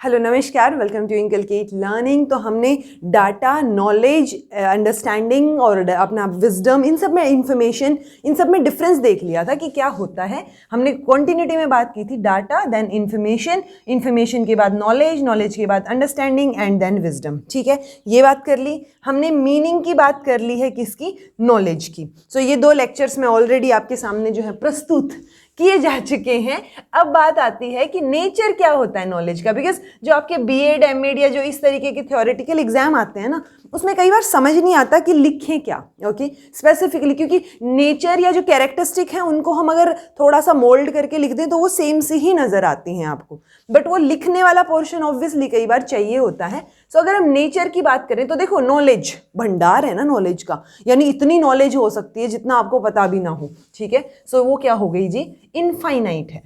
Hello नमस्कार, welcome to inculcate learning. तो हमने डाटा, नॉलेज, अंडरस्टैंडिंग और अपना विजडम, इन सब में इंफॉर्मेशन, इन सब में डिफरेंस देख लिया था कि क्या होता है। हमने क्वांटिटी में बात की थी, डाटा देन इंफॉर्मेशन, इंफॉर्मेशन के बाद नॉलेज, नॉलेज के बाद अंडरस्टैंडिंग एंड देन विजडम। ठीक है, ये बात कर ली हमने। मीनिंग की बात कर ली है, किसकी? नॉलेज की। सो ये दो लेक्चर्स में ऑलरेडी आपके सामने जो है प्रस्तुत किए जा चुके हैं। अब बात आती है कि नेचर क्या होता है नॉलेज का, बिकॉज जो आपके बीएड, एमएड या जो इस तरीके के थ्योरेटिकल एग्जाम आते हैं ना, उसमें कई बार समझ नहीं आता कि लिखें क्या, ओके स्पेसिफिकली, क्योंकि नेचर या जो कैरेक्टरिस्टिक है उनको हम अगर थोड़ा सा मोल्ड करके लिख दें तो वो सेम से ही नजर आती हैं आपको, बट वो लिखने वाला पोर्शन ऑब्वियसली कई बार चाहिए होता है। सो अगर हम नेचर की बात करें तो देखो, नॉलेज भंडार है ना नॉलेज का, यानी इतनी नॉलेज हो सकती है जितना आपको पता भी ना हो। ठीक है, सो वो क्या हो गई जी? इनफाइनाइट है,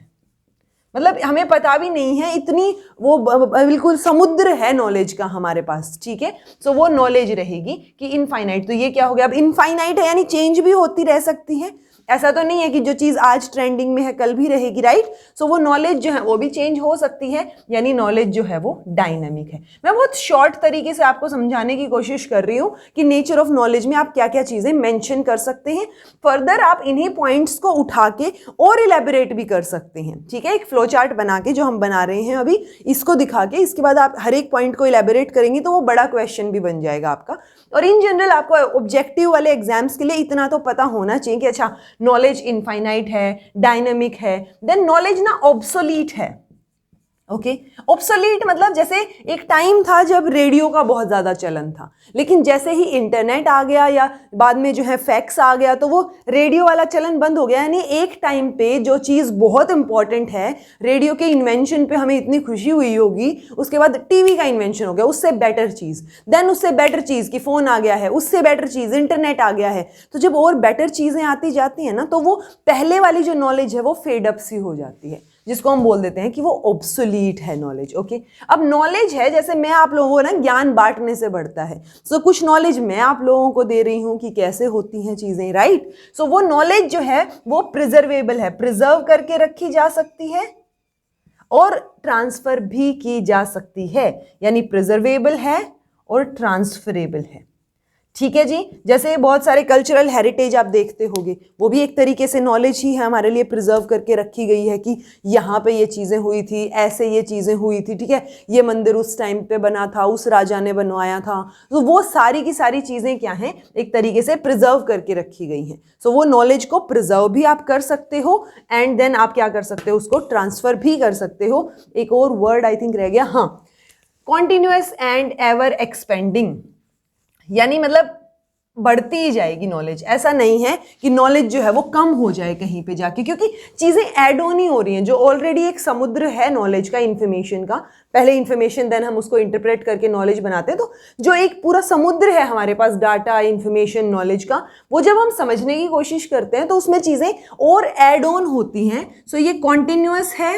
मतलब हमें पता भी नहीं है इतनी, वो बिल्कुल समुद्र है नॉलेज का हमारे पास। ठीक है, सो वो नॉलेज रहेगी कि इनफाइनाइट। तो ये क्या हो गया? अब इनफाइनाइट है यानी चेंज भी होती रह सकती है, ऐसा तो नहीं है कि जो चीज़ आज ट्रेंडिंग में है कल भी रहेगी, राइट? सो वो नॉलेज जो है वो भी चेंज हो सकती है, यानी नॉलेज जो है वो डायनामिक है। मैं बहुत शॉर्ट तरीके से आपको समझाने की कोशिश कर रही हूँ कि नेचर ऑफ नॉलेज में आप क्या क्या चीज़ें मेंशन कर सकते हैं। फर्दर आप इन्हीं पॉइंट्स को उठा के और इलेबोरेट भी कर सकते हैं। ठीक है, एक फ्लो चार्ट बना के जो हम बना रहे हैं अभी, इसको दिखा के इसके बाद आप हर एक पॉइंट को इलेबोरेट करेंगे तो वो बड़ा क्वेश्चन भी बन जाएगा आपका। और इन जनरल आपको ऑब्जेक्टिव वाले एग्जाम्स के लिए इतना तो पता होना चाहिए कि अच्छा, नॉलेज इनफाइनाइट है, डायनामिक है, देन नॉलेज ना ऑब्सोलीट है। ओके, ऑब्सोलीट मतलब जैसे एक टाइम था जब रेडियो का बहुत ज़्यादा चलन था, लेकिन जैसे ही इंटरनेट आ गया या बाद में जो है फैक्स आ गया तो वो रेडियो वाला चलन बंद हो गया। यानी एक टाइम पे जो चीज़ बहुत इंपॉर्टेंट है, रेडियो के इन्वेंशन पे हमें इतनी खुशी हुई होगी, उसके बाद टीवी का इन्वेंशन हो गया, उससे बेटर चीज़, देन उससे बेटर चीज़ कि फ़ोन आ गया है, उससे बेटर चीज़ इंटरनेट आ गया है। तो जब और बेटर चीज़ें आती जाती हैं ना, तो वो पहले वाली जो नॉलेज है वो फेड अप सी हो जाती है, जिसको हम बोल देते हैं कि वो ऑब्सोलीट है नॉलेज। ओके, अब नॉलेज है जैसे मैं आप लोगों को ना, ज्ञान बांटने से बढ़ता है। सो कुछ नॉलेज मैं आप लोगों को दे रही हूं कि कैसे होती हैं चीजें, राइट? सो वो नॉलेज जो है वो प्रिजर्वेबल है, प्रिजर्व करके रखी जा सकती है और ट्रांसफर भी की जा सकती है, यानी प्रिजर्वेबल है और ट्रांसफरेबल है। ठीक है जी, जैसे बहुत सारे कल्चरल हेरिटेज आप देखते होंगे, वो भी एक तरीके से नॉलेज ही है, हमारे लिए प्रिजर्व करके रखी गई है कि यहाँ पे ये चीज़ें हुई थी, ऐसे ये चीज़ें हुई थी। ठीक है, ये मंदिर उस टाइम पे बना था, उस राजा ने बनवाया था। तो वो सारी की सारी चीज़ें क्या हैं? एक तरीके से प्रिजर्व करके रखी गई हैं। सो वो नॉलेज को प्रिजर्व भी आप कर सकते हो एंड देन आप क्या कर सकते हो? उसको ट्रांसफर भी कर सकते हो। एक और वर्ड आई थिंक रह गया, हाँ, कॉन्टिन्यूअस एंड एवर एक्सपेंडिंग, यानी मतलब बढ़ती ही जाएगी नॉलेज। ऐसा नहीं है कि नॉलेज जो है वो कम हो जाए कहीं पे जाके, क्योंकि चीज़ें ऐड ऑन ही हो रही हैं। जो ऑलरेडी एक समुद्र है नॉलेज का, इन्फॉर्मेशन का, पहले इन्फॉर्मेशन देन हम उसको इंटरप्रेट करके नॉलेज बनाते हैं, तो जो एक पूरा समुद्र है हमारे पास डाटा, इन्फॉर्मेशन, नॉलेज का, वो जब हम समझने की कोशिश करते हैं तो उसमें चीज़ें और ऐड ऑन होती हैं। सो ये कॉन्टिन्यूअस है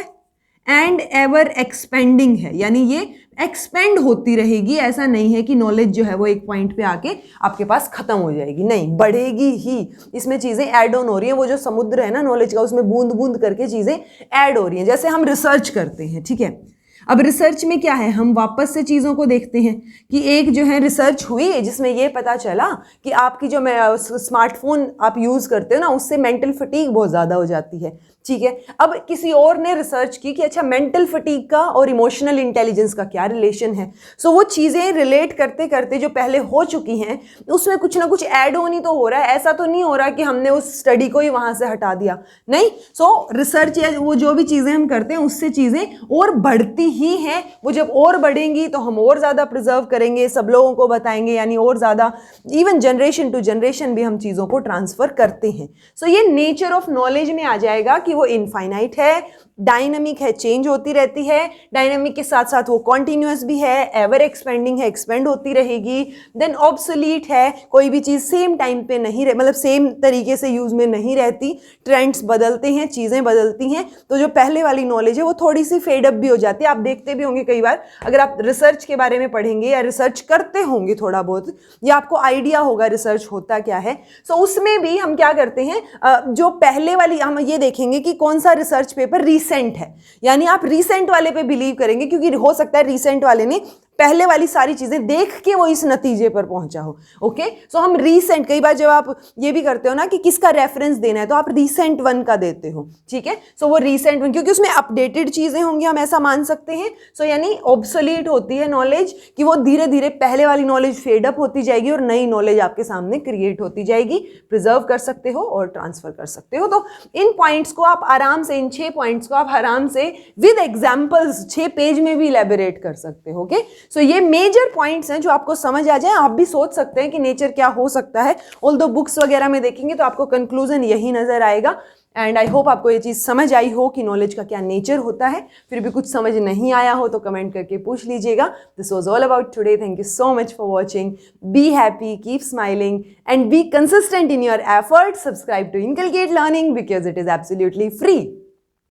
एंड एवर एक्सपेंडिंग है, यानी ये एक्सपेंड होती रहेगी। ऐसा नहीं है कि नॉलेज जो है वो एक पॉइंट पे आके आपके पास खत्म हो जाएगी, नहीं, बढ़ेगी ही। इसमें चीज़ें ऐड ऑन हो रही हैं। वो जो समुद्र है ना नॉलेज का, उसमें बूंद बूंद करके चीज़ें ऐड हो रही हैं। जैसे हम रिसर्च करते हैं, ठीक है, अब रिसर्च में क्या है, हम वापस से चीज़ों को देखते हैं कि एक जो है रिसर्च हुई है जिसमें ये पता चला कि आपकी जो स्मार्टफोन आप यूज़ करते हो ना, उससे मेंटल फटीग बहुत ज़्यादा हो जाती है। ठीक है, अब किसी और ने रिसर्च की कि अच्छा, मेंटल फटीग का और इमोशनल इंटेलिजेंस का क्या रिलेशन है। सो वो चीज़ें रिलेट करते करते जो पहले हो चुकी हैं उसमें कुछ ना कुछ ऐड ऑन ही तो हो रहा है। ऐसा तो नहीं हो रहा कि हमने उस स्टडी को ही वहाँ से हटा दिया, नहीं। सो रिसर्च या वो जो भी चीज़ें हम करते हैं उससे चीज़ें और बढ़ती ही हैं। वो जब और बढ़ेंगी तो हम और ज़्यादा प्रिजर्व करेंगे, सब लोगों को बताएंगे, यानी और ज़्यादा, इवन जनरेशन टू जनरेशन भी हम चीज़ों को ट्रांसफ़र करते हैं। सो ये नेचर ऑफ नॉलेज में आ जाएगा कि वो इनफाइनाइट है, डायनामिक है, चेंज होती रहती है, डायनामिक के साथ साथ वो कॉन्टिन्यूअस भी है, एवर एक्सपेंडिंग है, एक्सपेंड होती रहेगी, देन ऑब्सोलीट है, कोई भी चीज़ सेम टाइम पे नहीं मतलब सेम तरीके से यूज़ में नहीं रहती, ट्रेंड्स बदलते हैं, चीज़ें बदलती हैं, तो जो पहले वाली नॉलेज है वो थोड़ी सी फेड अप भी हो जाती है। आप देखते भी होंगे कई बार, अगर आप रिसर्च के बारे में पढ़ेंगे या रिसर्च करते होंगे थोड़ा बहुत, या आपको आइडिया होगा रिसर्च होता क्या है। सो उसमें भी हम क्या करते हैं, जो पहले वाली, हम ये देखेंगे कि कौन सा रिसर्च पेपर रिसेंट है, यानी आप रिसेंट वाले पे बिलीव करेंगे क्योंकि हो सकता है रिसेंट वाले ने पहले वाली सारी चीजें देख के वो इस नतीजे पर पहुंचा हो। ओके, सो हम रीसेंट, कई बार जब आप ये भी करते हो ना कि किसका रेफरेंस देना है तो आप रीसेंट वन का देते हो, ठीक है। सो वो रीसेंट वन क्योंकि उसमें अपडेटेड चीजें होंगी, हम ऐसा मान सकते हैं। सो यानी ऑब्सोलीट होती है नॉलेज कि वो धीरे धीरे पहले वाली नॉलेज फेड अप होती जाएगी और नई नॉलेज आपके सामने क्रिएट होती जाएगी। प्रिजर्व कर सकते हो और ट्रांसफर कर सकते हो। तो इन पॉइंट्स को आप आराम से, इन 6 पॉइंट्स को आप आराम से विद एग्जाम्पल्स 6 पेज में भी इलेबोरेट कर सकते हो। ओके, सो ये मेजर पॉइंट्स हैं जो आपको समझ आ जाए। आप भी सोच सकते हैं कि नेचर क्या हो सकता है, ऑल्दो बुक्स वगैरह में देखेंगे तो आपको कंक्लूजन यही नजर आएगा। एंड आई होप आपको ये चीज़ समझ आई हो कि नॉलेज का क्या नेचर होता है। फिर भी कुछ समझ नहीं आया हो तो कमेंट करके पूछ लीजिएगा। This was all about today. Thank you so much for watching. Be happy, keep smiling and be consistent in your effort. Subscribe to inculcate learning because it is absolutely free.